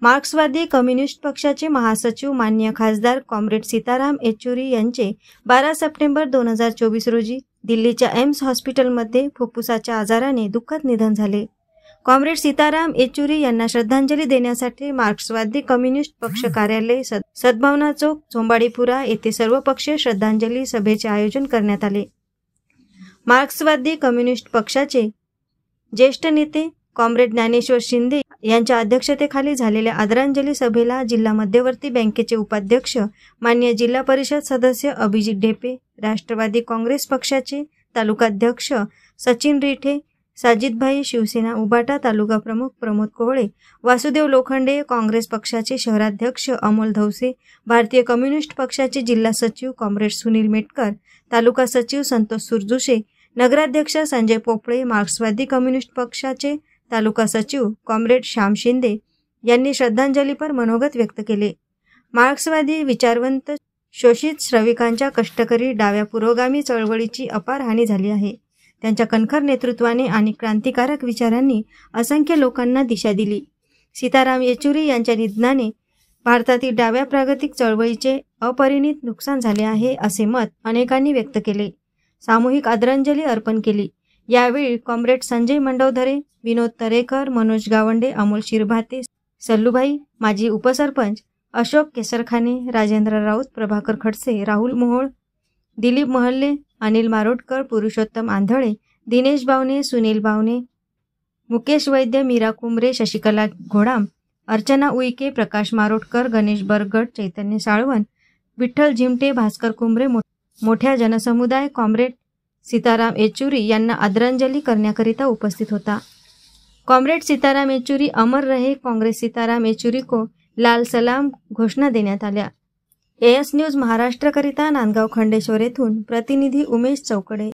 मार्क्सवादी कम्युनिस्ट पक्षाचे महासचिव माननीय खासदार कॉम्रेड सीताराम येचुरी यांचे 12 सप्टेंबर 2024 रोजी दिल्लीच्या एम्स हॉस्पिटलमध्ये फुफ्फुसाच्या आजाराने दुःखद निधन झाले। कॉम्रेड सीताराम येचुरी यांना श्रद्धांजली देण्यासाठी मार्क्सवादी कम्युनिस्ट पक्ष कार्यालय सद्भावना चौक चोंबाडीपुरा येथे सर्वपक्षीय श्रद्धांजली सभेचे आयोजन करण्यात आले। मार्क्सवादी कम्युनिस्ट पक्षाचे ज्येष्ठ नेते कॉम्रेड ज्ञानेश्वर शिंदे यांच्या अध्यक्षतेखाली झालेल्या आदरांजली सभेला जिल्हा मध्यवर्ती बँकेचे उपाध्यक्ष माननीय जिल्हा परिषद सदस्य अभिजित ढेपे, राष्ट्रवादी काँग्रेस पक्षाचे तालुकाध्यक्ष सचिन रिठे, साजिदभाई शिवसेना उबाटा तालुका प्रमुख प्रमोद कोहळे, वासुदेव लोखंडे काँग्रेस पक्षाचे शहराध्यक्ष अमोल धवसे, भारतीय कम्युनिस्ट पक्षाचे जिल्हा सचिव कॉम्रेड सुनील मेटकर, तालुका सचिव संतोष सुरजुशे, नगराध्यक्ष संजय पोपळे, मार्क्सवादी कम्युनिस्ट पक्षाचे तालुका सचिव कॉम्रेड श्याम शिंदे यांनी श्रद्धांजलीपर मनोगत व्यक्त केले। मार्क्सवादी विचारवंत शोषित श्रमिकांच्या कष्टकरी डाव्या पुरोगामी चळवळीची अपार हानी झाली आहे। त्यांच्या कणखर नेतृत्वाने आणि क्रांतिकारक विचारांनी असंख्य लोकांना दिशा दिली। सीताराम येचुरी यांच्या निधनाने भारतातील डाव्या प्रागतिक चळवळीचे अपरिणित नुकसान झाले आहे असे मत अनेकांनी व्यक्त केले। सामूहिक आदरांजली अर्पण केली। यावेळी कॉम्रेड संजय मंडवधरे, विनोद तरेकर, मनोज गावंडे, अमोल शिरभाते, सल्लूभाई, माजी उपसरपंच अशोक केसरखाने, राजेंद्र राऊत, प्रभाकर खडसे, राहुल मोहोळ, दिलीप महल्ले, अनिल मारोटकर, पुरुषोत्तम आंधळे, दिनेश बावने, सुनील बावने, मुकेश वैद्य, मीरा कुंबरे, शशिकला घोडाम, अर्चना उईके, प्रकाश मारोटकर, गणेश बरगड, चैतन्य साळवन, विठ्ठल झिमटे, भास्कर कुंबरे मोठ्या जनसमुदाय कॉम्रेड सीताराम येचुरी यांना आदरांजली करण्याकरिता उपस्थित होता। कॉम्रेड सीताराम येचुरी अमर रहे, काँग्रेस सीताराम येचुरी को लाल सलाम घोषणा देण्यात आल्या। एएस न्यूज महाराष्ट्रकरिता नांदगाव खंडेश्वर येथून प्रतिनिधी उमेश चौकडे।